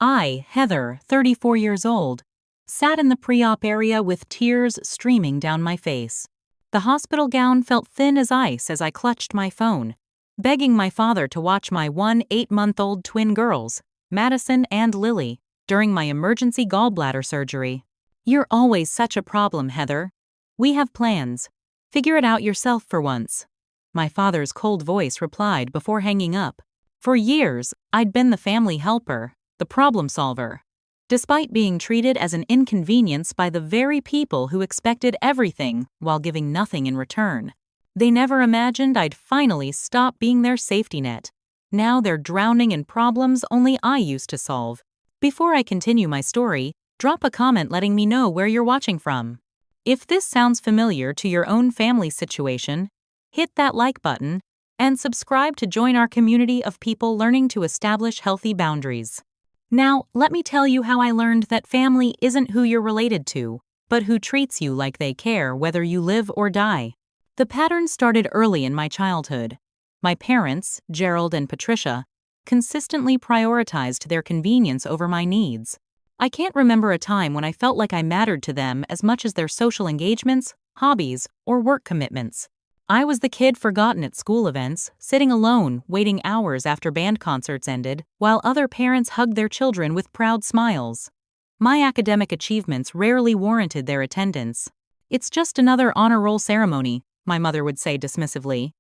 I, Heather, 34 years old, sat in the pre-op area with tears streaming down my face. The hospital gown felt thin as ice as I clutched my phone, begging my father to watch my 8-month-old twin girls, Madison and Lily, during my emergency gallbladder surgery. "You're always such a problem, Heather. We have plans. Figure it out yourself for once," my father's cold voice replied before hanging up. For years, I'd been the family helper, the problem solver, despite being treated as an inconvenience by the very people who expected everything while giving nothing in return. They never imagined I'd finally stop being their safety net. Now they're drowning in problems only I used to solve. Before I continue my story, drop a comment letting me know where you're watching from. If this sounds familiar to your own family situation, hit that like button and subscribe to join our community of people learning to establish healthy boundaries. Now, let me tell you how I learned that family isn't who you're related to, but who treats you like they care whether you live or die. The pattern started early in my childhood. My parents, Gerald and Patricia, consistently prioritized their convenience over my needs. I can't remember a time when I felt like I mattered to them as much as their social engagements, hobbies, or work commitments. I was the kid forgotten at school events, sitting alone, waiting hours after band concerts ended, while other parents hugged their children with proud smiles. My academic achievements rarely warranted their attendance. "It's just another honor roll ceremony," my mother would say dismissively.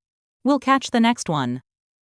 "We'll catch the next one."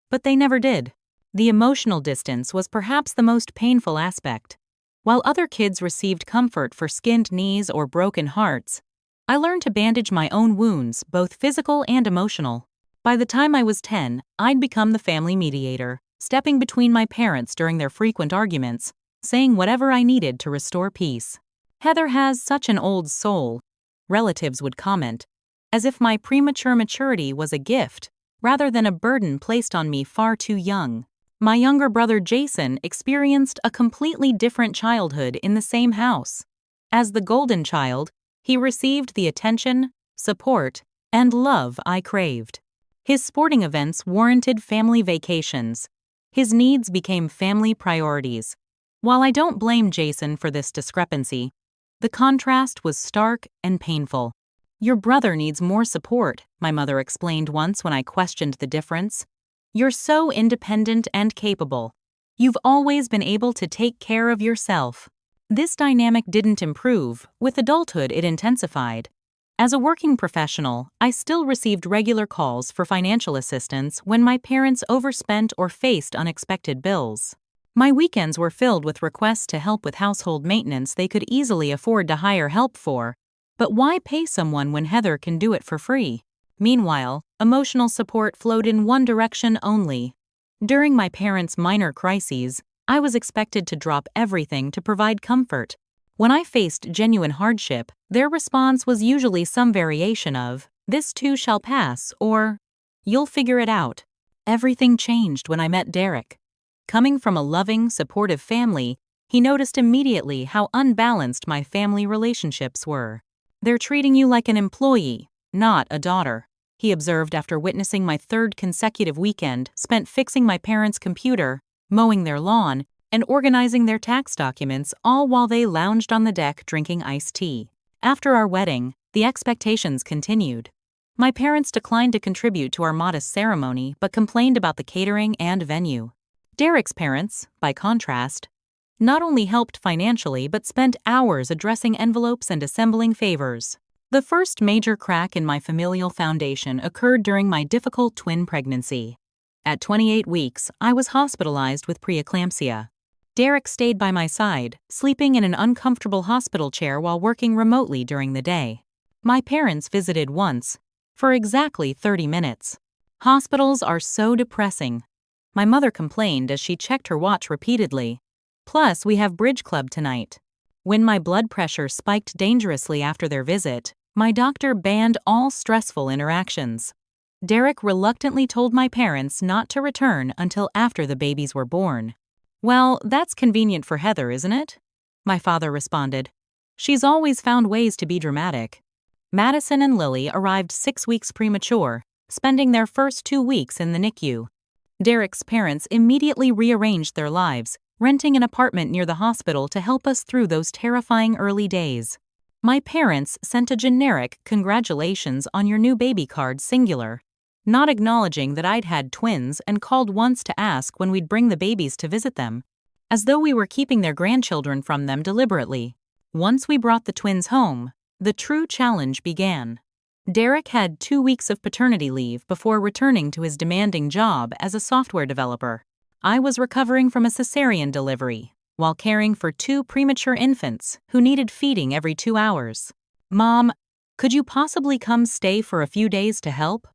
But they never did. The emotional distance was perhaps the most painful aspect. While other kids received comfort for skinned knees or broken hearts, I learned to bandage my own wounds, both physical and emotional. By the time I was 10, I'd become the family mediator, stepping between my parents during their frequent arguments, saying whatever I needed to restore peace. "Heather has such an old soul," relatives would comment, as if my premature maturity was a gift, rather than a burden placed on me far too young. My younger brother Jason experienced a completely different childhood in the same house. As the golden child, he received the attention, support, and love I craved. His sporting events warranted family vacations. His needs became family priorities. While I don't blame Jason for this discrepancy, the contrast was stark and painful. "Your brother needs more support," my mother explained once when I questioned the difference. "You're so independent and capable. You've always been able to take care of yourself." This dynamic didn't improve. With adulthood, it intensified. As a working professional, I still received regular calls for financial assistance when my parents overspent or faced unexpected bills. My weekends were filled with requests to help with household maintenance they could easily afford to hire help for. But why pay someone when Heather can do it for free? Meanwhile, emotional support flowed in one direction only. During my parents' minor crises, I was expected to drop everything to provide comfort. When I faced genuine hardship, their response was usually some variation of, "This too shall pass," or, "You'll figure it out." Everything changed when I met Derek. Coming from a loving, supportive family, he noticed immediately how unbalanced my family relationships were. "They're treating you like an employee, not a daughter," he observed after witnessing my third consecutive weekend spent fixing my parents' computer, mowing their lawn, and organizing their tax documents, all while they lounged on the deck drinking iced tea. After our wedding, the expectations continued. My parents declined to contribute to our modest ceremony but complained about the catering and venue. Derek's parents, by contrast, not only helped financially but spent hours addressing envelopes and assembling favors. The first major crack in my familial foundation occurred during my difficult twin pregnancy. At 28 weeks, I was hospitalized with preeclampsia. Derek stayed by my side, sleeping in an uncomfortable hospital chair while working remotely during the day. My parents visited once, for exactly 30 minutes. "Hospitals are so depressing," my mother complained as she checked her watch repeatedly. "Plus, we have bridge club tonight." When my blood pressure spiked dangerously after their visit, my doctor banned all stressful interactions. Derek reluctantly told my parents not to return until after the babies were born. "Well, that's convenient for Heather, isn't it?" my father responded. "She's always found ways to be dramatic." Madison and Lily arrived 6 weeks premature, spending their first 2 weeks in the NICU. Derek's parents immediately rearranged their lives, renting an apartment near the hospital to help us through those terrifying early days. My parents sent a generic "congratulations on your new baby" card, singular, not acknowledging that I'd had twins, and called once to ask when we'd bring the babies to visit them, as though we were keeping their grandchildren from them deliberately. Once we brought the twins home, the true challenge began. Derek had 2 weeks of paternity leave before returning to his demanding job as a software developer. I was recovering from a cesarean delivery, while caring for 2 premature infants who needed feeding every 2 hours. "Mom, could you possibly come stay for a few days to help?"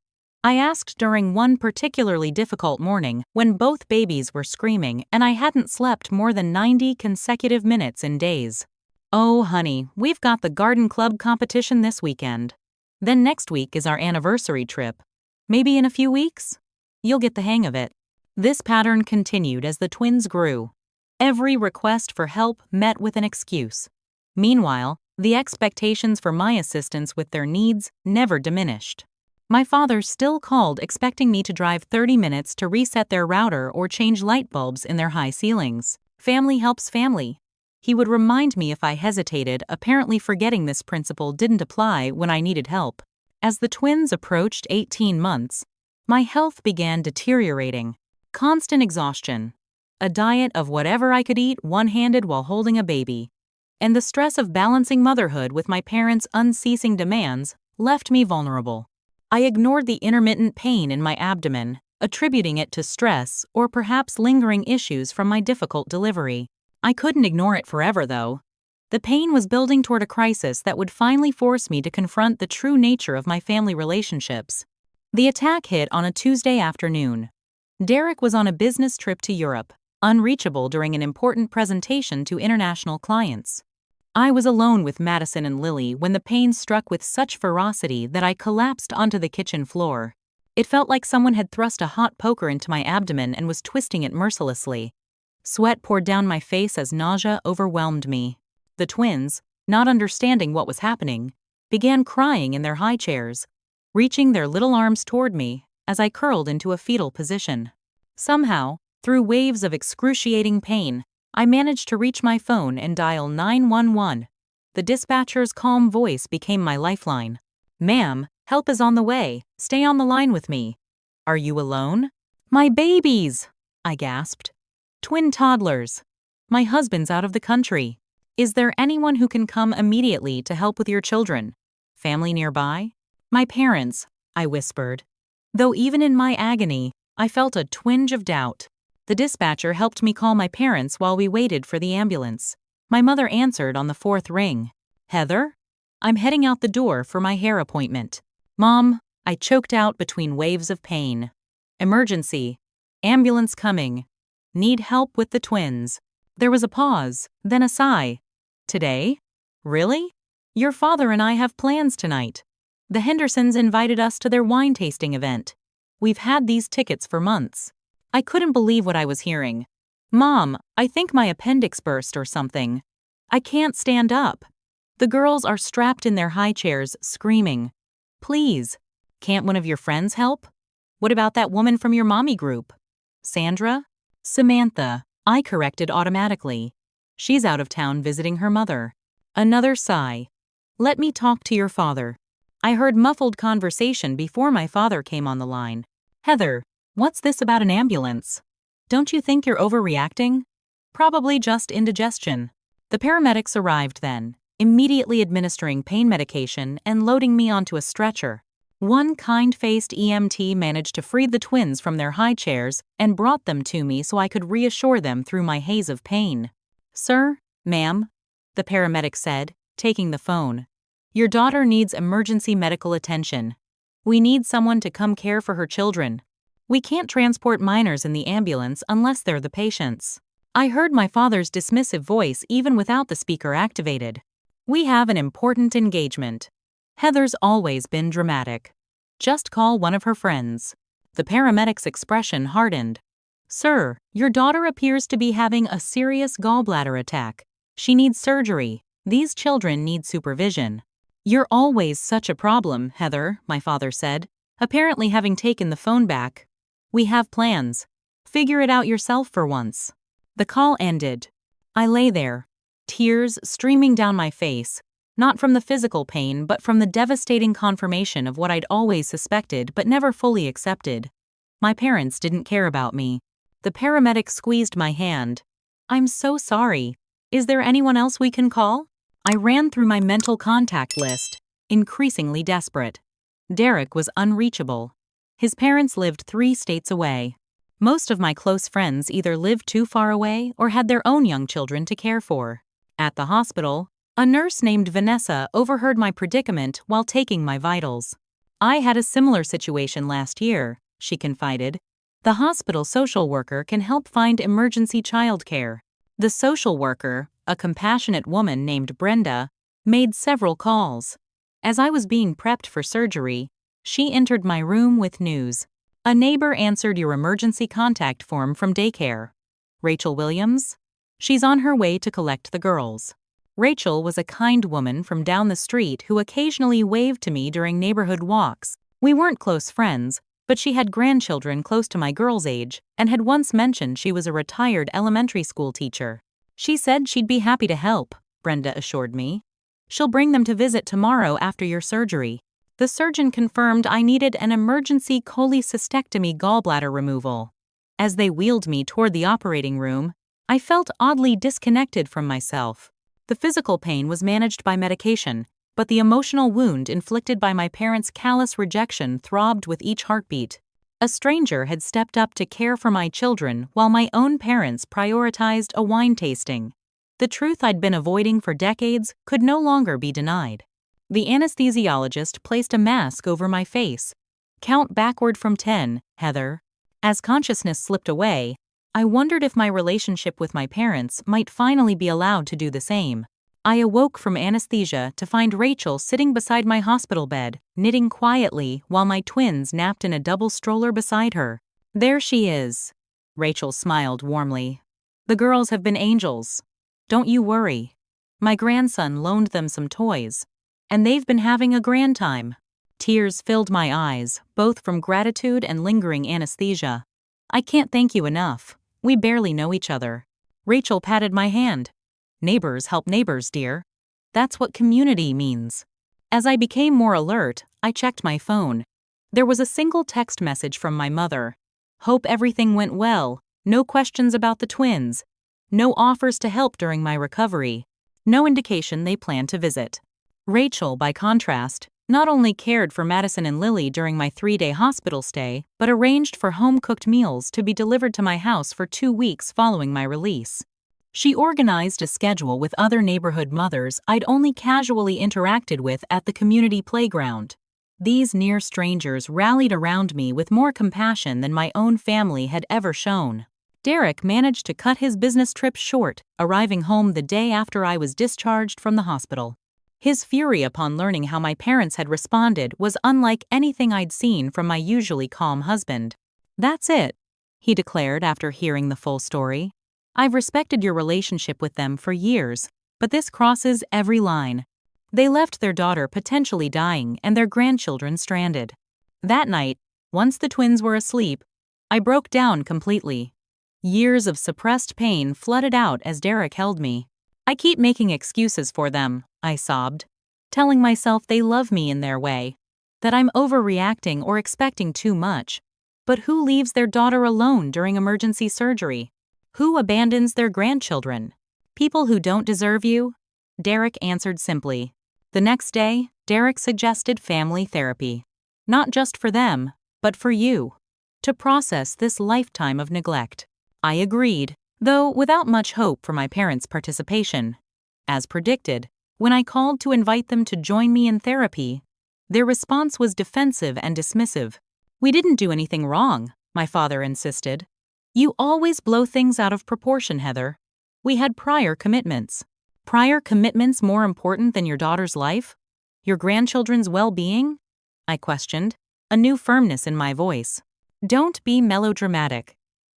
I asked during one particularly difficult morning when both babies were screaming and I hadn't slept more than 90 consecutive minutes in days. "Oh, honey, we've got the garden club competition this weekend. Then next week is our anniversary trip. Maybe in a few weeks? You'll get the hang of it." This pattern continued as the twins grew. Every request for help met with an excuse. Meanwhile, the expectations for my assistance with their needs never diminished. My father still called expecting me to drive 30 minutes to reset their router or change light bulbs in their high ceilings. Family helps family. He would remind me if I hesitated, apparently forgetting this principle didn't apply when I needed help. As the twins approached 18 months, my health began deteriorating. Constant exhaustion, a diet of whatever I could eat one-handed while holding a baby, and the stress of balancing motherhood with my parents' unceasing demands left me vulnerable. I ignored the intermittent pain in my abdomen, attributing it to stress or perhaps lingering issues from my difficult delivery. I couldn't ignore it forever, though. The pain was building toward a crisis that would finally force me to confront the true nature of my family relationships. The attack hit on a Tuesday afternoon. Derek was on a business trip to Europe, unreachable during an important presentation to international clients. I was alone with Madison and Lily when the pain struck with such ferocity that I collapsed onto the kitchen floor. It felt like someone had thrust a hot poker into my abdomen and was twisting it mercilessly. Sweat poured down my face as nausea overwhelmed me. The twins, not understanding what was happening, began crying in their high chairs, reaching their little arms toward me as I curled into a fetal position. Somehow, through waves of excruciating pain, I managed to reach my phone and dial 911. The dispatcher's calm voice became my lifeline. "Ma'am, help is on the way. Stay on the line with me." "Are you alone?" "My babies!" I gasped. "Twin toddlers. My husband's out of the country. Is there anyone who can come immediately to help with your children? Family nearby?" "My parents," I whispered. Though even in my agony, I felt a twinge of doubt. The dispatcher helped me call my parents while we waited for the ambulance. My mother answered on the 4th ring. "Heather? I'm heading out the door for my hair appointment." "Mom," I choked out between waves of pain. "Emergency. Ambulance coming. Need help with the twins." There was a pause, then a sigh. "Today? Really? Your father and I have plans tonight. The Hendersons invited us to their wine tasting event. We've had these tickets for months." I couldn't believe what I was hearing. "Mom, I think my appendix burst or something. I can't stand up." The girls are strapped in their high chairs, screaming. "Please, can't one of your friends help? What about that woman from your mommy group?" "Sandra?" "Samantha," I corrected automatically. "She's out of town visiting her mother." Another sigh. "Let me talk to your father." I heard muffled conversation before my father came on the line. "Heather, what's this about an ambulance? Don't you think you're overreacting?" "Probably just indigestion." The paramedics arrived then, immediately administering pain medication and loading me onto a stretcher. One kind-faced EMT managed to free the twins from their high chairs and brought them to me so I could reassure them through my haze of pain. "Sir, ma'am," the paramedic said, taking the phone. "Your daughter needs emergency medical attention. We need someone to come care for her children. We can't transport minors in the ambulance unless they're the patients." I heard my father's dismissive voice even without the speaker activated. "We have an important engagement. Heather's always been dramatic. Just call one of her friends." The paramedic's expression hardened. "Sir, your daughter appears to be having a serious gallbladder attack. She needs surgery. These children need supervision." "You're always such a problem, Heather," my father said, apparently having taken the phone back. "We have plans. Figure it out yourself for once." The call ended. I lay there, tears streaming down my face, not from the physical pain but from the devastating confirmation of what I'd always suspected but never fully accepted. My parents didn't care about me. The paramedic squeezed my hand. "I'm so sorry. Is there anyone else we can call?" I ran through my mental contact list, increasingly desperate. Derek was unreachable. His parents lived 3 states away. Most of my close friends either lived too far away or had their own young children to care for. At the hospital, a nurse named Vanessa overheard my predicament while taking my vitals. "I had a similar situation last year," she confided. "The hospital social worker can help find emergency childcare." The social worker, a compassionate woman named Brenda, made several calls. As I was being prepped for surgery, she entered my room with news. "A neighbor answered your emergency contact form from daycare. Rachel Williams? She's on her way to collect the girls." Rachel was a kind woman from down the street who occasionally waved to me during neighborhood walks. We weren't close friends, but she had grandchildren close to my girl's age and had once mentioned she was a retired elementary school teacher. "She said she'd be happy to help," Brenda assured me. "She'll bring them to visit tomorrow after your surgery." The surgeon confirmed I needed an emergency cholecystectomy gallbladder removal. As they wheeled me toward the operating room, I felt oddly disconnected from myself. The physical pain was managed by medication, but the emotional wound inflicted by my parents' callous rejection throbbed with each heartbeat. A stranger had stepped up to care for my children while my own parents prioritized a wine tasting. The truth I'd been avoiding for decades could no longer be denied. The anesthesiologist placed a mask over my face. "Count backward from 10, Heather." As consciousness slipped away, I wondered if my relationship with my parents might finally be allowed to do the same. I awoke from anesthesia to find Rachel sitting beside my hospital bed, knitting quietly while my twins napped in a double stroller beside her. "There she is." Rachel smiled warmly. "The girls have been angels. Don't you worry. My grandson loaned them some toys, and they've been having a grand time." Tears filled my eyes, both from gratitude and lingering anesthesia. "I can't thank you enough. We barely know each other." Rachel patted my hand. "Neighbors help neighbors, dear. That's what community means." As I became more alert, I checked my phone. There was a single text message from my mother. "Hope everything went well. No questions about the twins. No offers to help during my recovery. No indication they plan to visit." Rachel, by contrast, not only cared for Madison and Lily during my 3-day hospital stay, but arranged for home-cooked meals to be delivered to my house for 2 weeks following my release. She organized a schedule with other neighborhood mothers I'd only casually interacted with at the community playground. These near strangers rallied around me with more compassion than my own family had ever shown. Derek managed to cut his business trip short, arriving home the day after I was discharged from the hospital. His fury upon learning how my parents had responded was unlike anything I'd seen from my usually calm husband. "That's it," he declared after hearing the full story. "I've respected your relationship with them for years, but this crosses every line. They left their daughter potentially dying and their grandchildren stranded." That night, once the twins were asleep, I broke down completely. Years of suppressed pain flooded out as Derek held me. "I keep making excuses for them," I sobbed, "telling myself they love me in their way, that I'm overreacting or expecting too much. But who leaves their daughter alone during emergency surgery? Who abandons their grandchildren? People who don't deserve you?" Derek answered simply. The next day, Derek suggested family therapy. Not just for them, but for you. To process this lifetime of neglect. I agreed, though without much hope for my parents' participation. As predicted, when I called to invite them to join me in therapy, their response was defensive and dismissive. "We didn't do anything wrong," my father insisted. "You always blow things out of proportion, Heather. We had prior commitments." "Prior commitments more important than your daughter's life? Your grandchildren's well-being?" I questioned, a new firmness in my voice. "Don't be melodramatic.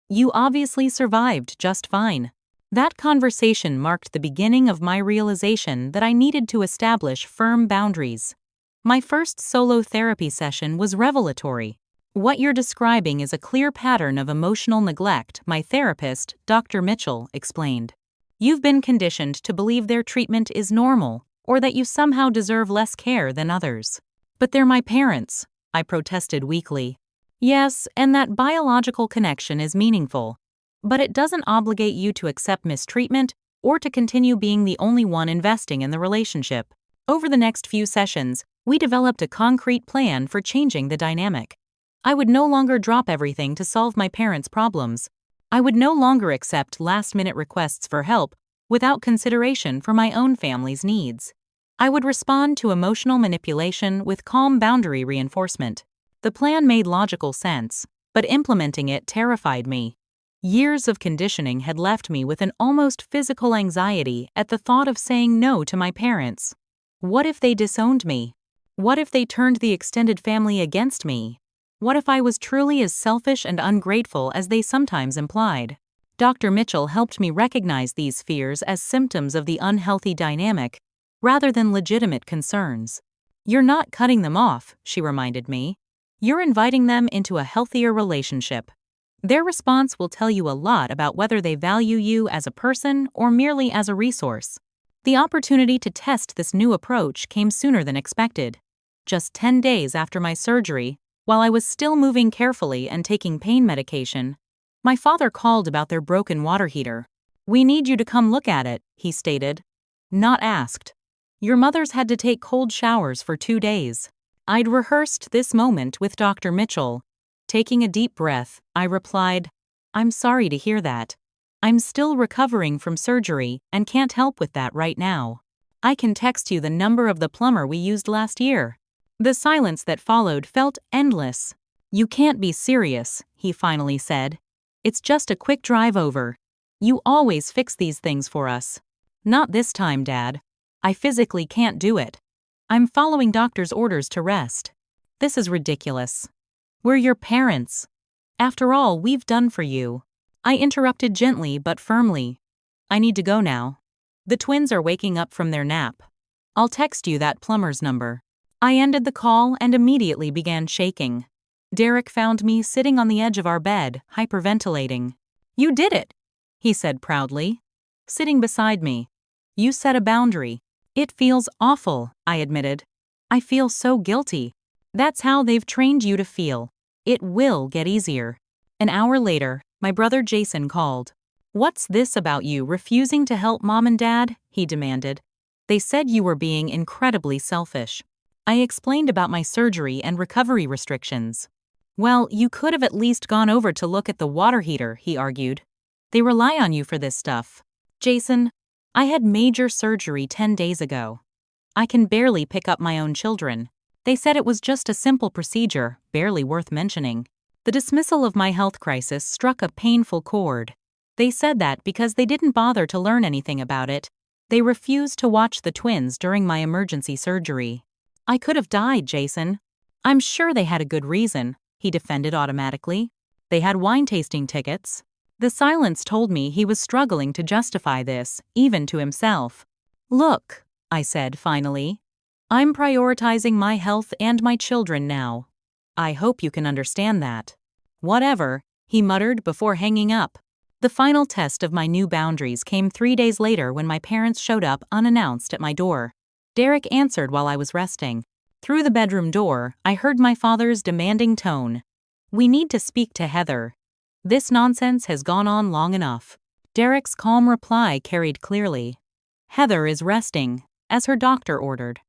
You obviously survived just fine." That conversation marked the beginning of my realization that I needed to establish firm boundaries. My first solo therapy session was revelatory. What you're describing is a clear pattern of emotional neglect, my therapist, Dr. Mitchell, explained. You've been conditioned to believe their treatment is normal, or that you somehow deserve less care than others. But they're my parents, I protested weakly. Yes, and that biological connection is meaningful. But it doesn't obligate you to accept mistreatment or to continue being the only one investing in the relationship. Over the next few sessions, we developed a concrete plan for changing the dynamic. I would no longer drop everything to solve my parents' problems. I would no longer accept last-minute requests for help without consideration for my own family's needs. I would respond to emotional manipulation with calm boundary reinforcement. The plan made logical sense, but implementing it terrified me. Years of conditioning had left me with an almost physical anxiety at the thought of saying no to my parents. What if they disowned me? What if they turned the extended family against me? What if I was truly as selfish and ungrateful as they sometimes implied? Dr. Mitchell helped me recognize these fears as symptoms of the unhealthy dynamic, rather than legitimate concerns. You're not cutting them off, she reminded me. You're inviting them into a healthier relationship. Their response will tell you a lot about whether they value you as a person or merely as a resource. The opportunity to test this new approach came sooner than expected. Just 10 days after my surgery, while I was still moving carefully and taking pain medication, my father called about their broken water heater. "We need you to come look at it," he stated. Not asked. "Your mother's had to take cold showers for 2 days." I'd rehearsed this moment with Dr. Mitchell. Taking a deep breath, I replied, "I'm sorry to hear that. I'm still recovering from surgery and can't help with that right now. I can text you the number of the plumber we used last year." The silence that followed felt endless. "You can't be serious," he finally said. "It's just a quick drive over. You always fix these things for us." "Not this time, Dad. I physically can't do it. I'm following doctor's orders to rest." "This is ridiculous. We're your parents. After all we've done for you." I interrupted gently but firmly. "I need to go now. The twins are waking up from their nap. I'll text you that plumber's number." I ended the call and immediately began shaking. Derek found me sitting on the edge of our bed, hyperventilating. "You did it," he said proudly, sitting beside me. "You set a boundary." "It feels awful," I admitted. "I feel so guilty." "That's how they've trained you to feel. It will get easier." An hour later, my brother Jason called. "What's this about you refusing to help Mom and Dad?" he demanded. "They said you were being incredibly selfish." I explained about my surgery and recovery restrictions. "Well, you could have at least gone over to look at the water heater," he argued. "They rely on you for this stuff." "Jason, I had major surgery 10 days ago. I can barely pick up my own children. They said it was just a simple procedure, barely worth mentioning." The dismissal of my health crisis struck a painful chord. They said that because they didn't bother to learn anything about it, they refused to watch the twins during my emergency surgery. "I could have died, Jason." "I'm sure they had a good reason," he defended automatically. "They had wine tasting tickets." The silence told me he was struggling to justify this, even to himself. "Look," I said finally, "I'm prioritizing my health and my children now. I hope you can understand that." "Whatever," he muttered before hanging up. The final test of my new boundaries came 3 days later when my parents showed up unannounced at my door. Derek answered while I was resting. Through the bedroom door, I heard my father's demanding tone. "We need to speak to Heather. This nonsense has gone on long enough." Derek's calm reply carried clearly. "Heather is resting, as her doctor ordered.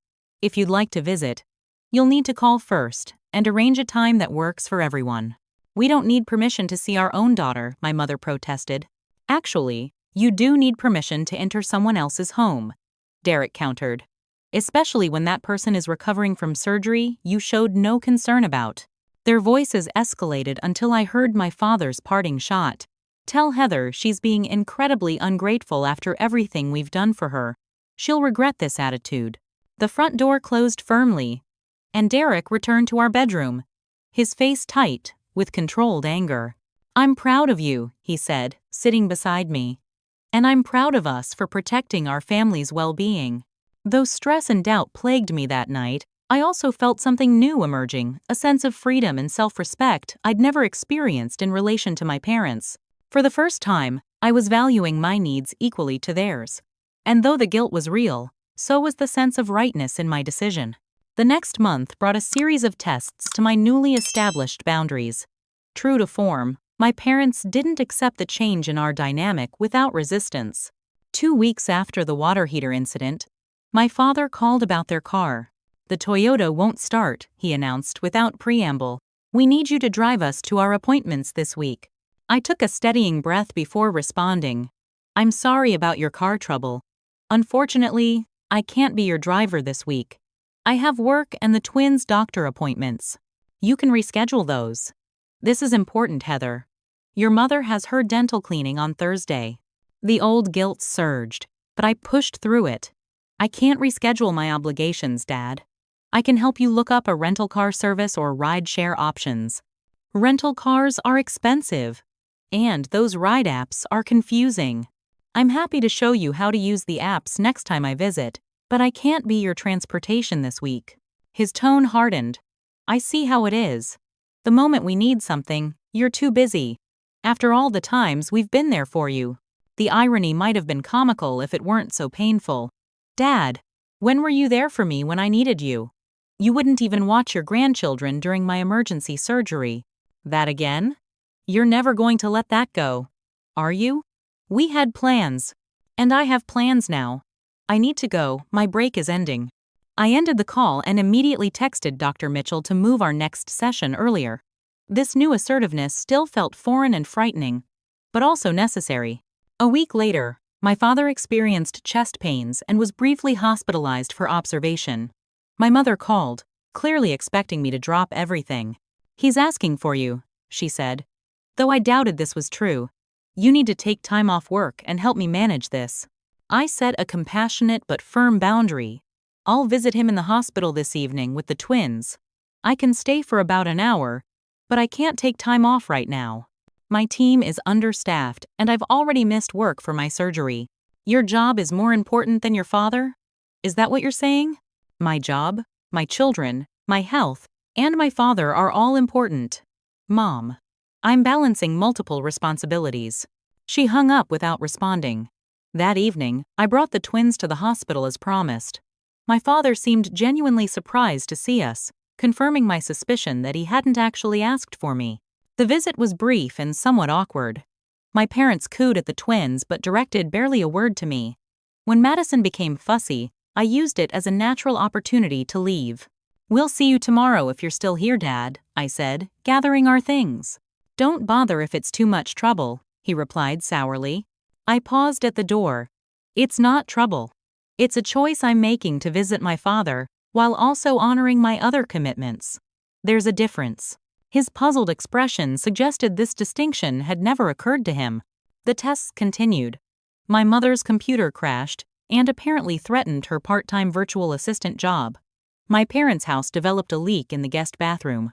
If you'd like to visit, you'll need to call first and arrange a time that works for everyone." "We don't need permission to see our own daughter," my mother protested. "Actually, you do need permission to enter someone else's home," Derek countered. "Especially when that person is recovering from surgery you showed no concern about." Their voices escalated until I heard my father's parting shot. "Tell Heather she's being incredibly ungrateful after everything we've done for her. She'll regret this attitude." The front door closed firmly, and Derek returned to our bedroom, his face tight, with controlled anger. "I'm proud of you," he said, sitting beside me. "And I'm proud of us for protecting our family's well-being." Though stress and doubt plagued me that night, I also felt something new emerging, a sense of freedom and self-respect I'd never experienced in relation to my parents. For the first time, I was valuing my needs equally to theirs. And though the guilt was real, so was the sense of rightness in my decision. The next month brought a series of tests to my newly established boundaries. True to form, my parents didn't accept the change in our dynamic without resistance. 2 weeks after the water heater incident, my father called about their car. "The Toyota won't start," he announced without preamble. "We need you to drive us to our appointments this week." I took a steadying breath before responding. "I'm sorry about your car trouble. Unfortunately, I can't be your driver this week. I have work and the twins' doctor appointments. You can reschedule those. This is important, Heather. Your mother has her dental cleaning on Thursday." The old guilt surged, but I pushed through it. "I can't reschedule my obligations, Dad. I can help you look up a rental car service or ride-share options. Rental cars are expensive, and those ride apps are confusing. I'm happy to show you how to use the apps next time I visit, but I can't be your transportation this week." His tone hardened. "I see how it is. The moment we need something, you're too busy. After all the times we've been there for you." The irony might have been comical if it weren't so painful. "Dad, when were you there for me when I needed you? You wouldn't even watch your grandchildren during my emergency surgery. That again? You're never going to let that go, are you? We had plans. And I have plans now. I need to go, my break is ending." I ended the call and immediately texted Dr. Mitchell to move our next session earlier. This new assertiveness still felt foreign and frightening, but also necessary. A week later, my father experienced chest pains and was briefly hospitalized for observation. My mother called, clearly expecting me to drop everything. "He's asking for you," she said. Though I doubted this was true. "You need to take time off work and help me manage this." I set a compassionate but firm boundary. "I'll visit him in the hospital this evening with the twins. I can stay for about an hour, but I can't take time off right now. My team is understaffed and I've already missed work for my surgery. Your job is more important than your father? Is that what you're saying? My job, my children, my health, and my father are all important. Mom. I'm balancing multiple responsibilities." She hung up without responding. That evening, I brought the twins to the hospital as promised. My father seemed genuinely surprised to see us, confirming my suspicion that he hadn't actually asked for me. The visit was brief and somewhat awkward. My parents cooed at the twins but directed barely a word to me. When Madison became fussy, I used it as a natural opportunity to leave. "We'll see you tomorrow if you're still here, Dad," I said, gathering our things. "Don't bother if it's too much trouble," he replied sourly. I paused at the door. "It's not trouble. It's a choice I'm making to visit my father while also honoring my other commitments. There's a difference." His puzzled expression suggested this distinction had never occurred to him. The tests continued. My mother's computer crashed and apparently threatened her part-time virtual assistant job. My parents' house developed a leak in the guest bathroom.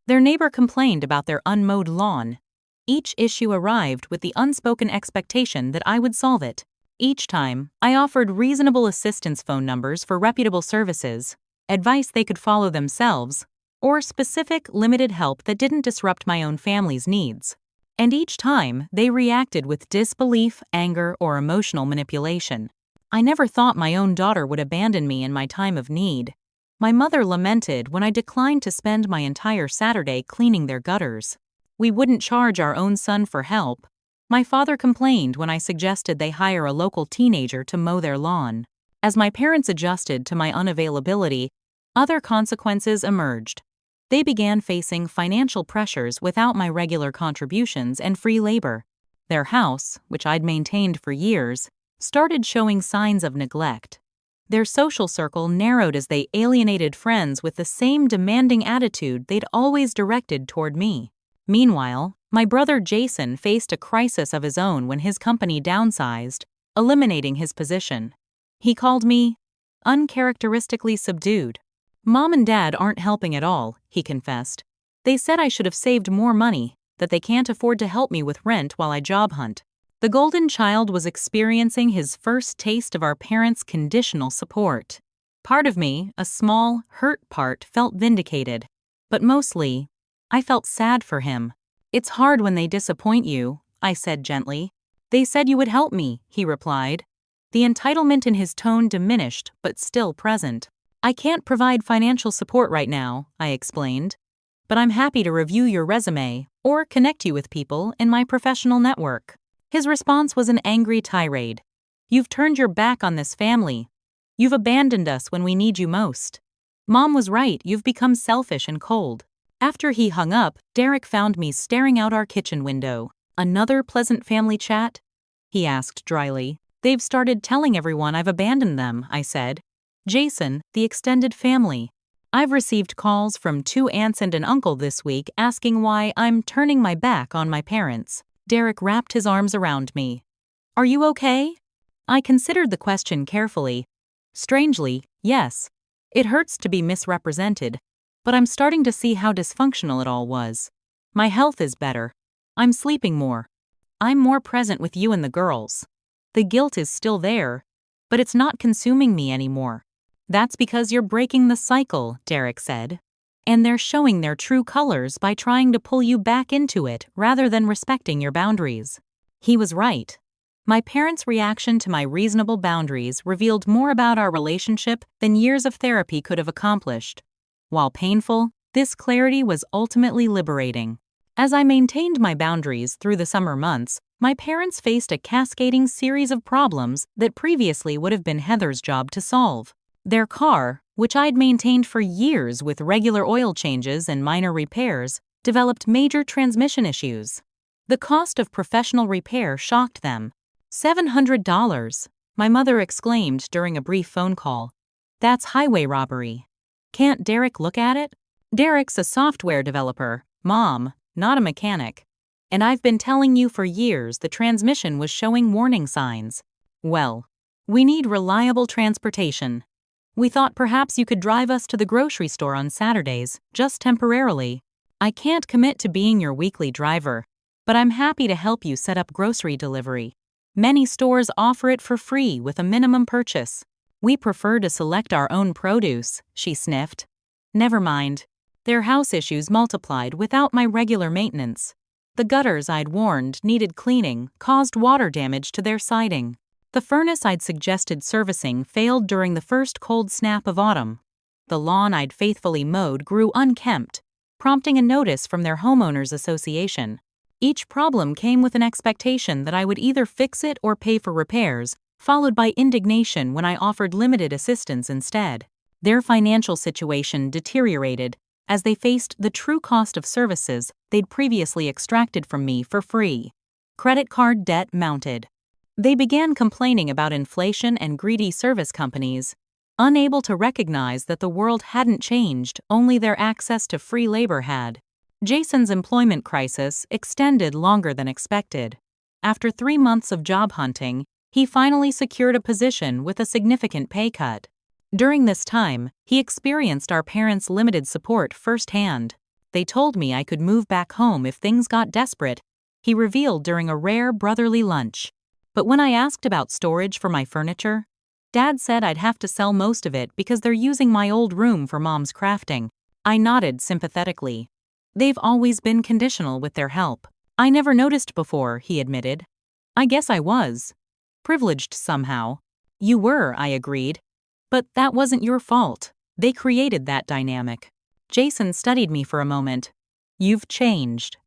Their neighbor complained about their unmowed lawn. Each issue arrived with the unspoken expectation that I would solve it. Each time, I offered reasonable assistance phone numbers for reputable services, advice they could follow themselves, or specific, limited help that didn't disrupt my own family's needs. And each time, they reacted with disbelief, anger, or emotional manipulation. I never thought my own daughter would abandon me in my time of need. My mother lamented when I declined to spend my entire Saturday cleaning their gutters. We wouldn't charge our own son for help. My father complained when I suggested they hire a local teenager to mow their lawn. As my parents adjusted to my unavailability, other consequences emerged. They began facing financial pressures without my regular contributions and free labor. Their house, which I'd maintained for years, started showing signs of neglect. Their social circle narrowed as they alienated friends with the same demanding attitude they'd always directed toward me. Meanwhile, my brother Jason faced a crisis of his own when his company downsized, eliminating his position. He called me uncharacteristically subdued. "Mom and Dad aren't helping at all," he confessed. "They said I should have saved more money, that they can't afford to help me with rent while I job hunt." The golden child was experiencing his first taste of our parents' conditional support. Part of me, a small, hurt part, felt vindicated. But mostly, I felt sad for him. "It's hard when they disappoint you," I said gently. "They said you would help me," he replied. The entitlement in his tone diminished, but still present. "I can't provide financial support right now," I explained. "But I'm happy to review your resume or connect you with people in my professional network." His response was an angry tirade. "You've turned your back on this family. You've abandoned us when we need you most. Mom was right, you've become selfish and cold." After he hung up, Derek found me staring out our kitchen window. "Another pleasant family chat?" he asked dryly. "They've started telling everyone I've abandoned them," I said. "Jason, the extended family. I've received calls from 2 aunts and an uncle this week asking why I'm turning my back on my parents." Derek wrapped his arms around me. "Are you okay?" I considered the question carefully. Strangely, yes. It hurts to be misrepresented, but I'm starting to see how dysfunctional it all was. My health is better. I'm sleeping more. I'm more present with you and the girls. The guilt is still there, but it's not consuming me anymore. "That's because you're breaking the cycle," Derek said. "And they're showing their true colors by trying to pull you back into it rather than respecting your boundaries." He was right. My parents' reaction to my reasonable boundaries revealed more about our relationship than years of therapy could have accomplished. While painful, this clarity was ultimately liberating. As I maintained my boundaries through the summer months, my parents faced a cascading series of problems that previously would have been Heather's job to solve. Their car, which I'd maintained for years with regular oil changes and minor repairs, developed major transmission issues. The cost of professional repair shocked them. $700, my mother exclaimed during a brief phone call. "That's highway robbery. Can't Derek look at it?" "Derek's a software developer, Mom, not a mechanic. And I've been telling you for years the transmission was showing warning signs." "Well, we need reliable transportation. We thought perhaps you could drive us to the grocery store on Saturdays, just temporarily." "I can't commit to being your weekly driver, but I'm happy to help you set up grocery delivery. Many stores offer it for free with a minimum purchase. We prefer to select our own produce," she sniffed. Never mind. Their house issues multiplied without my regular maintenance. The gutters I'd warned needed cleaning caused water damage to their siding. The furnace I'd suggested servicing failed during the first cold snap of autumn. The lawn I'd faithfully mowed grew unkempt, prompting a notice from their homeowners association. Each problem came with an expectation that I would either fix it or pay for repairs, followed by indignation when I offered limited assistance instead. Their financial situation deteriorated as they faced the true cost of services they'd previously extracted from me for free. Credit card debt mounted. They began complaining about inflation and greedy service companies, unable to recognize that the world hadn't changed, only their access to free labor had. Jason's employment crisis extended longer than expected. After 3 months of job hunting, he finally secured a position with a significant pay cut. During this time, he experienced our parents' limited support firsthand. "They told me I could move back home if things got desperate," he revealed during a rare brotherly lunch. "But when I asked about storage for my furniture, Dad said I'd have to sell most of it because they're using my old room for Mom's crafting." I nodded sympathetically. "They've always been conditional with their help. I never noticed before," he admitted. "I guess I was. Privileged somehow." "You were," I agreed. "But that wasn't your fault. They created that dynamic." Jason studied me for a moment. "You've changed.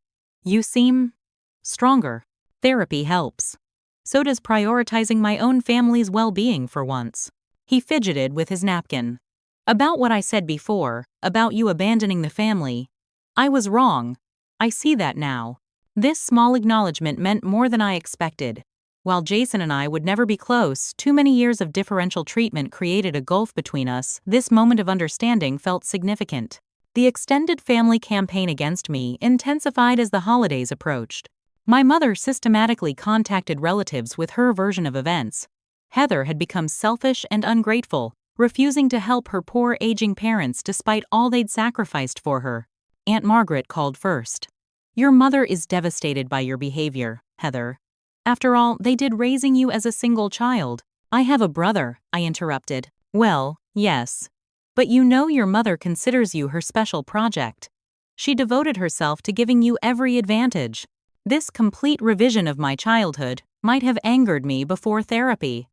You seem stronger. Therapy helps. So does prioritizing my own family's well-being for once." He fidgeted with his napkin. "About what I said before, about you abandoning the family, I was wrong. I see that now." This small acknowledgement meant more than I expected. While Jason and I would never be close, too many years of differential treatment created a gulf between us. This moment of understanding felt significant. The extended family campaign against me intensified as the holidays approached. My mother systematically contacted relatives with her version of events. Heather had become selfish and ungrateful, refusing to help her poor aging parents despite all they'd sacrificed for her. Aunt Margaret called first. "Your mother is devastated by your behavior, Heather. After all, they did raising you as a single child." "I have a brother," I interrupted. Well, yes. But you know your mother considers you her special project. She devoted herself to giving you every advantage. This complete revision of my childhood might have angered me before therapy.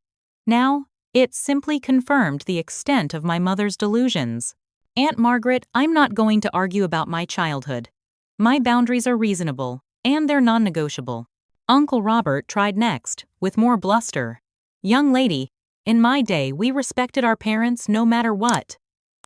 Now, it simply confirmed the extent of my mother's delusions. Aunt Margaret, I'm not going to argue about my childhood. My boundaries are reasonable, and they're non-negotiable. Uncle Robert tried next, with more bluster. Young lady, in my day we respected our parents no matter what.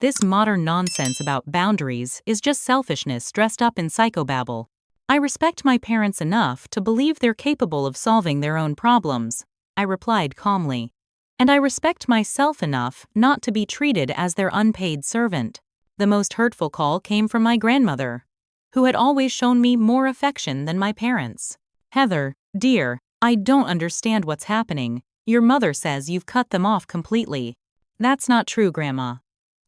This modern nonsense about boundaries is just selfishness dressed up in psychobabble. I respect my parents enough to believe they're capable of solving their own problems, I replied calmly. And I respect myself enough not to be treated as their unpaid servant. The most hurtful call came from my grandmother, who had always shown me more affection than my parents. Heather, dear, I don't understand what's happening. Your mother says you've cut them off completely. That's not true, Grandma.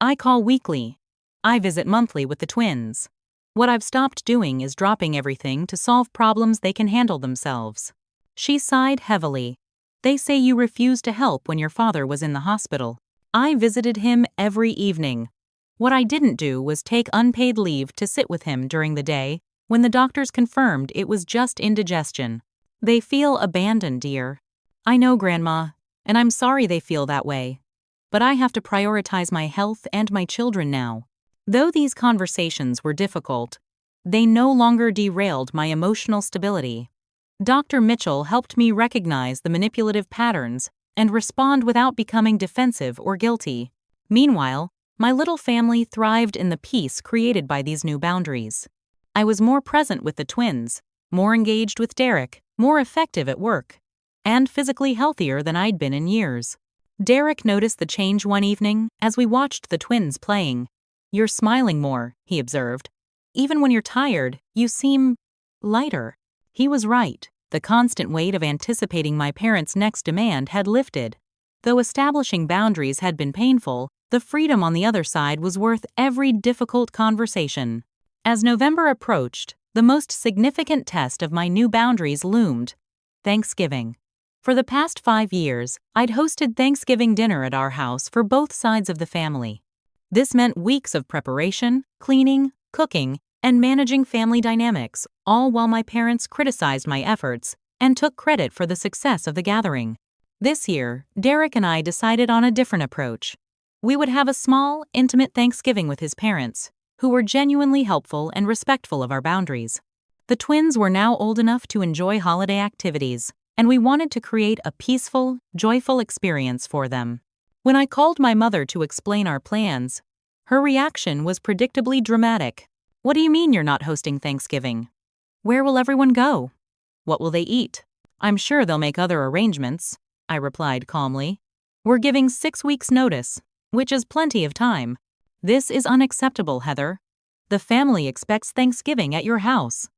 I call weekly. I visit monthly with the twins. What I've stopped doing is dropping everything to solve problems they can handle themselves. She sighed heavily. They say you refused to help when your father was in the hospital. I visited him every evening. What I didn't do was take unpaid leave to sit with him during the day when the doctors confirmed it was just indigestion. They feel abandoned, dear. I know, Grandma, and I'm sorry they feel that way. But I have to prioritize my health and my children now. Though these conversations were difficult, they no longer derailed my emotional stability. Dr. Mitchell helped me recognize the manipulative patterns and respond without becoming defensive or guilty. Meanwhile, my little family thrived in the peace created by these new boundaries. I was more present with the twins, more engaged with Derek, more effective at work, and physically healthier than I'd been in years. Derek noticed the change one evening as we watched the twins playing. You're smiling more, he observed. Even when you're tired, you seem lighter. He was right. The constant weight of anticipating my parents' next demand had lifted. Though establishing boundaries had been painful, the freedom on the other side was worth every difficult conversation. As November approached, the most significant test of my new boundaries loomed: Thanksgiving. For the past 5 years, I'd hosted Thanksgiving dinner at our house for both sides of the family. This meant weeks of preparation, cleaning, cooking, and managing family dynamics, all while my parents criticized my efforts and took credit for the success of the gathering. This year, Derek and I decided on a different approach. We would have a small, intimate Thanksgiving with his parents, who were genuinely helpful and respectful of our boundaries. The twins were now old enough to enjoy holiday activities, and we wanted to create a peaceful, joyful experience for them. When I called my mother to explain our plans, her reaction was predictably dramatic. What do you mean you're not hosting Thanksgiving? Where will everyone go? What will they eat? I'm sure they'll make other arrangements, I replied calmly. We're giving 6 weeks' notice, which is plenty of time. This is unacceptable, Heather. The family expects Thanksgiving at your house.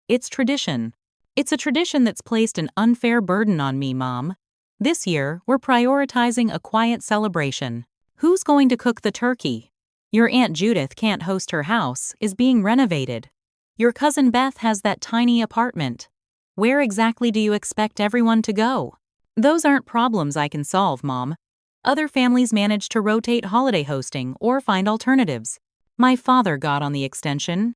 It's tradition. It's a tradition that's placed an unfair burden on me, Mom. This year, we're prioritizing a quiet celebration. Who's going to cook the turkey? Your Aunt Judith can't host, her house is being renovated. Your cousin Beth has that tiny apartment. Where exactly do you expect everyone to go? Those aren't problems I can solve, Mom. Other families manage to rotate holiday hosting or find alternatives. My father got on the extension.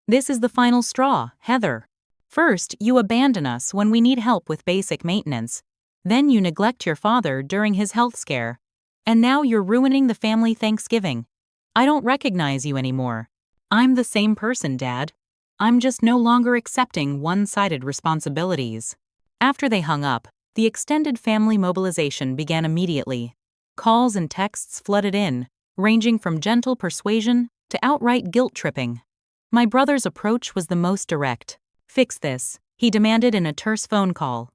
This is the final straw, Heather. First, you abandon us when we need help with basic maintenance. Then you neglect your father during his health scare. And now you're ruining the family Thanksgiving. I don't recognize you anymore. I'm the same person, Dad. I'm just no longer accepting one-sided responsibilities. After they hung up, the extended family mobilization began immediately. Calls and texts flooded in, ranging from gentle persuasion to outright guilt-tripping. My brother's approach was the most direct. Fix this, he demanded in a terse phone call.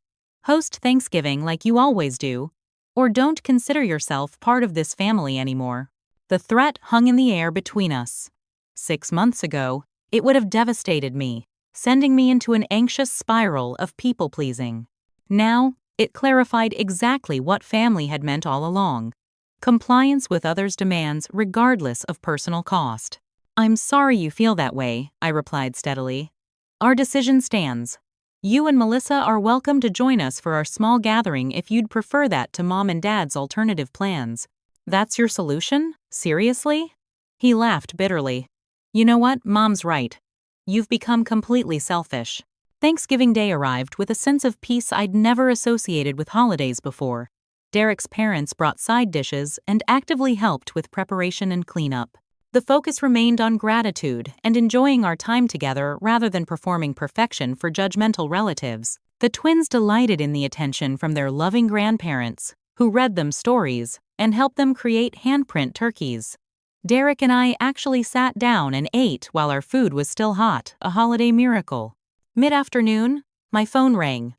Host Thanksgiving like you always do, or don't consider yourself part of this family anymore. The threat hung in the air between us. 6 months ago, it would have devastated me, sending me into an anxious spiral of people-pleasing. Now, it clarified exactly what family had meant all along: compliance with others' demands regardless of personal cost. I'm sorry you feel that way, I replied steadily. Our decision stands. You and Melissa are welcome to join us for our small gathering if you'd prefer that to Mom and Dad's alternative plans. That's your solution? Seriously? He laughed bitterly. You know what? Mom's right. You've become completely selfish. Thanksgiving Day arrived with a sense of peace I'd never associated with holidays before. Derek's parents brought side dishes and actively helped with preparation and cleanup. The focus remained on gratitude and enjoying our time together rather than performing perfection for judgmental relatives. The twins delighted in the attention from their loving grandparents, who read them stories and helped them create handprint turkeys. Derek and I actually sat down and ate while our food was still hot, a holiday miracle. Mid-afternoon, my phone rang.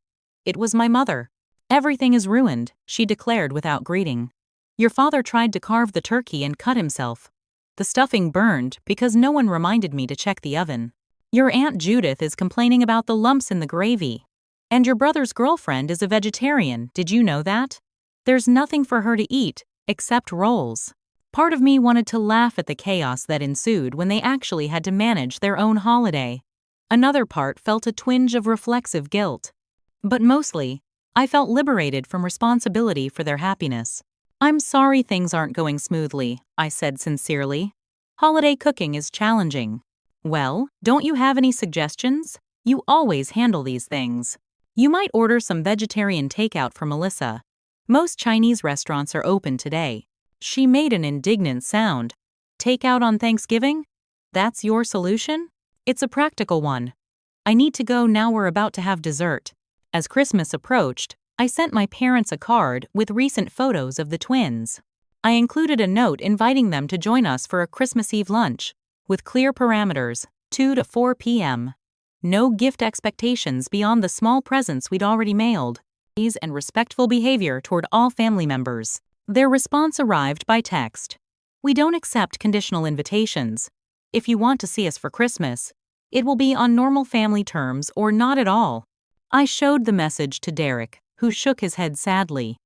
It was my mother. Everything is ruined, she declared without greeting. Your father tried to carve the turkey and cut himself. The stuffing burned because no one reminded me to check the oven. Your Aunt Judith is complaining about the lumps in the gravy. And your brother's girlfriend is a vegetarian, did you know that? There's nothing for her to eat, except rolls. Part of me wanted to laugh at the chaos that ensued when they actually had to manage their own holiday. Another part felt a twinge of reflexive guilt. But mostly, I felt liberated from responsibility for their happiness. I'm sorry things aren't going smoothly, I said sincerely. Holiday cooking is challenging. Well, don't you have any suggestions? You always handle these things. You might order some vegetarian takeout for Melissa. Most Chinese restaurants are open today. She made an indignant sound. Takeout on Thanksgiving? That's your solution? It's a practical one. I need to go now, we're about to have dessert. As Christmas approached, I sent my parents a card with recent photos of the twins. I included a note inviting them to join us for a Christmas Eve lunch, with clear parameters, 2 to 4 p.m. No gift expectations beyond the small presents we'd already mailed. Ease and respectful behavior toward all family members. Their response arrived by text. We don't accept conditional invitations. If you want to see us for Christmas, it will be on normal family terms or not at all. I showed the message to Derek, who shook his head sadly.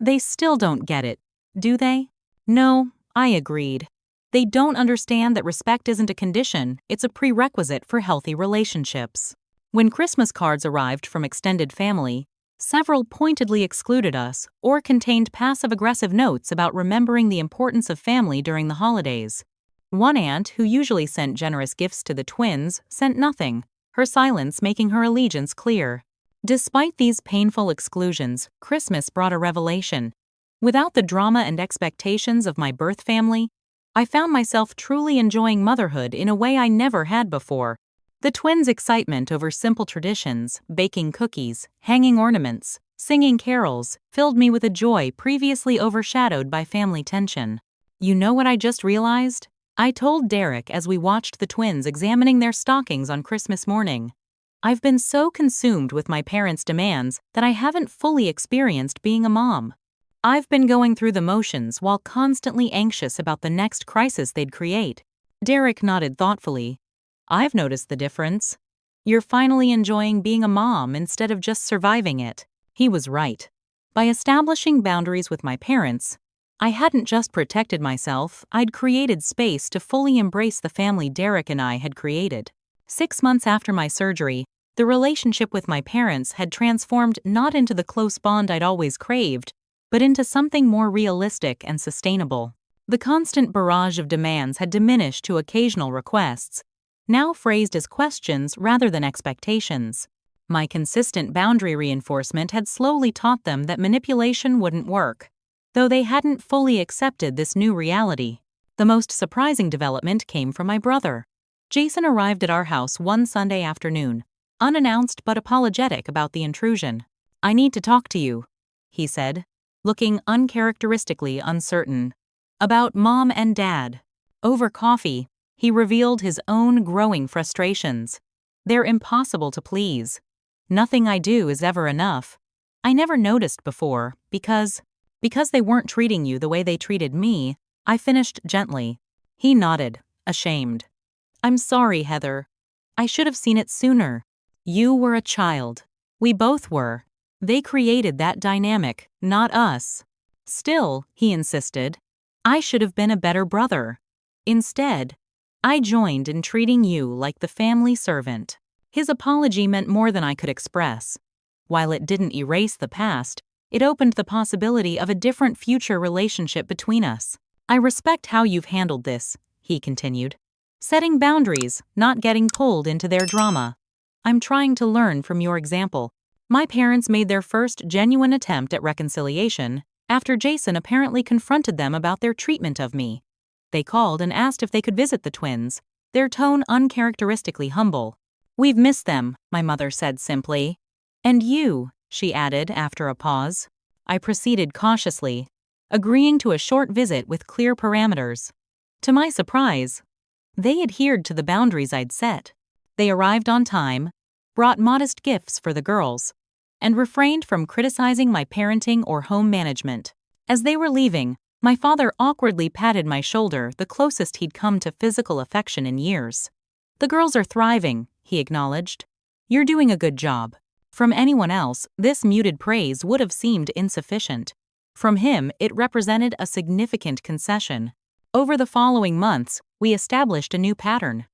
They still don't get it, do they? No, I agreed. They don't understand that respect isn't a condition, it's a prerequisite for healthy relationships. When Christmas cards arrived from extended family, several pointedly excluded us or contained passive-aggressive notes about remembering the importance of family during the holidays. One aunt, who usually sent generous gifts to the twins, sent nothing, her silence making her allegiance clear. Despite these painful exclusions, Christmas brought a revelation. Without the drama and expectations of my birth family, I found myself truly enjoying motherhood in a way I never had before. The twins' excitement over simple traditions, baking cookies, hanging ornaments, singing carols, filled me with a joy previously overshadowed by family tension. You know what I just realized? I told Derek as we watched the twins examining their stockings on Christmas morning. I've been so consumed with my parents' demands that I haven't fully experienced being a mom. I've been going through the motions while constantly anxious about the next crisis they'd create. Derek nodded thoughtfully. I've noticed the difference. You're finally enjoying being a mom instead of just surviving it. He was right. By establishing boundaries with my parents, I hadn't just protected myself, I'd created space to fully embrace the family Derek and I had created. 6 months after my surgery, the relationship with my parents had transformed not into the close bond I'd always craved, but into something more realistic and sustainable. The constant barrage of demands had diminished to occasional requests, now phrased as questions rather than expectations. My consistent boundary reinforcement had slowly taught them that manipulation wouldn't work, though they hadn't fully accepted this new reality. The most surprising development came from my brother. Jason arrived at our house one Sunday afternoon, unannounced but apologetic about the intrusion. I need to talk to you, he said, looking uncharacteristically uncertain. About Mom and Dad. Over coffee, he revealed his own growing frustrations. They're impossible to please. Nothing I do is ever enough. I never noticed before, because they weren't treating you the way they treated me, I finished gently. He nodded, ashamed. I'm sorry, Heather. I should have seen it sooner. You were a child. We both were. They created that dynamic, not us. Still, he insisted, I should have been a better brother. Instead, I joined in treating you like the family servant. His apology meant more than I could express. While it didn't erase the past, It opened the possibility of a different future relationship between us. I respect how you've handled this, he continued. Setting boundaries, not getting pulled into their drama. I'm trying to learn from your example. My parents made their first genuine attempt at reconciliation after Jason apparently confronted them about their treatment of me. They called and asked if they could visit the twins, their tone uncharacteristically humble. We've missed them, my mother said simply. And you, she added after a pause. I proceeded cautiously, agreeing to a short visit with clear parameters. To my surprise, they adhered to the boundaries I'd set. They arrived on time, brought modest gifts for the girls, and refrained from criticizing my parenting or home management. As they were leaving, my father awkwardly patted my shoulder, the closest he'd come to physical affection in years. The girls are thriving, he acknowledged. You're doing a good job. From anyone else, this muted praise would have seemed insufficient. From him, it represented a significant concession. Over the following months, we established a new pattern.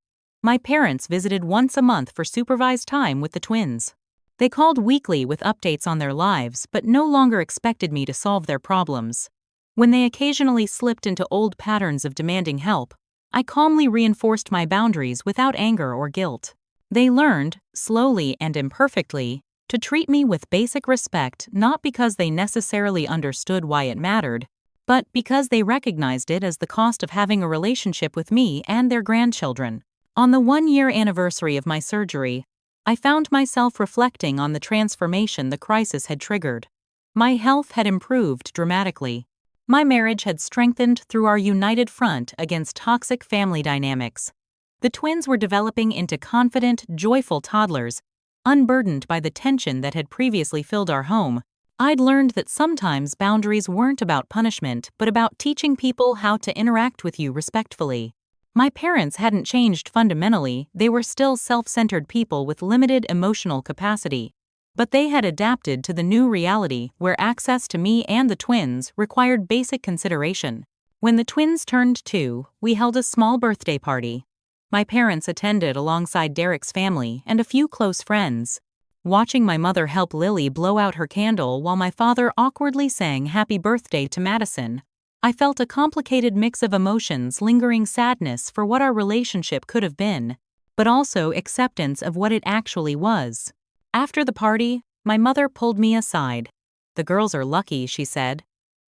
My parents visited once a month for supervised time with the twins. They called weekly with updates on their lives, but no longer expected me to solve their problems. When they occasionally slipped into old patterns of demanding help, I calmly reinforced my boundaries without anger or guilt. They learned, slowly and imperfectly, to treat me with basic respect, not because they necessarily understood why it mattered, but because they recognized it as the cost of having a relationship with me and their grandchildren. On the 1-year anniversary of my surgery, I found myself reflecting on the transformation the crisis had triggered. My health had improved dramatically. My marriage had strengthened through our united front against toxic family dynamics. The twins were developing into confident, joyful toddlers, unburdened by the tension that had previously filled our home. I'd learned that sometimes boundaries weren't about punishment, but about teaching people how to interact with you respectfully. My parents hadn't changed fundamentally, they were still self-centered people with limited emotional capacity. But they had adapted to the new reality where access to me and the twins required basic consideration. When the twins turned 2, we held a small birthday party. My parents attended alongside Derek's family and a few close friends. Watching my mother help Lily blow out her candle while my father awkwardly sang happy birthday to Madison, I felt a complicated mix of emotions, lingering sadness for what our relationship could have been, but also acceptance of what it actually was. After the party, my mother pulled me aside. The girls are lucky, she said,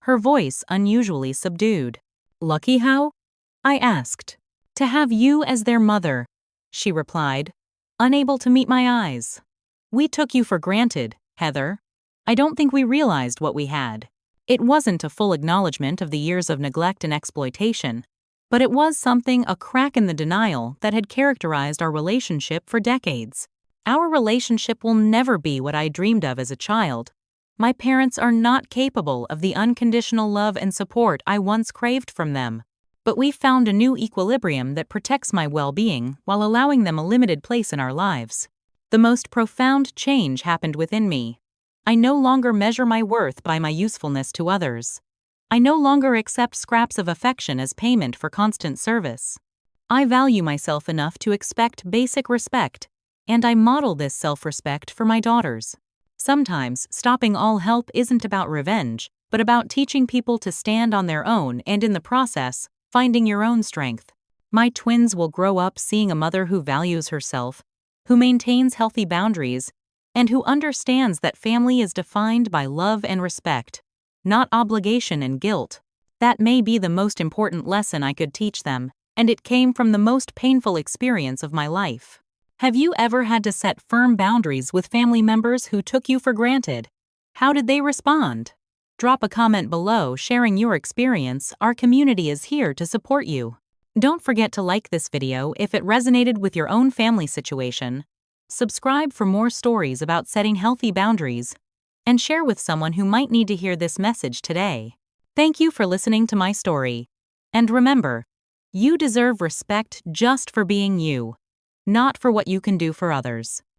her voice unusually subdued. Lucky how? I asked. To have you as their mother, she replied, unable to meet my eyes. We took you for granted, Heather. I don't think we realized what we had. It wasn't a full acknowledgement of the years of neglect and exploitation, but it was something, a crack in the denial that had characterized our relationship for decades. Our relationship will never be what I dreamed of as a child. My parents are not capable of the unconditional love and support I once craved from them. But we've found a new equilibrium that protects my well-being while allowing them a limited place in our lives. The most profound change happened within me. I no longer measure my worth by my usefulness to others. I no longer accept scraps of affection as payment for constant service. I value myself enough to expect basic respect, and I model this self-respect for my daughters. Sometimes, stopping all help isn't about revenge, but about teaching people to stand on their own and, in the process, finding your own strength. My twins will grow up seeing a mother who values herself, who maintains healthy boundaries, and who understands that family is defined by love and respect, not obligation and guilt. That may be the most important lesson I could teach them, and it came from the most painful experience of my life. Have you ever had to set firm boundaries with family members who took you for granted? How did they respond? Drop a comment below sharing your experience. Our community is here to support you. Don't forget to like this video if it resonated with your own family situation. Subscribe for more stories about setting healthy boundaries, and share with someone who might need to hear this message today. Thank you for listening to my story. And remember, you deserve respect just for being you, not for what you can do for others.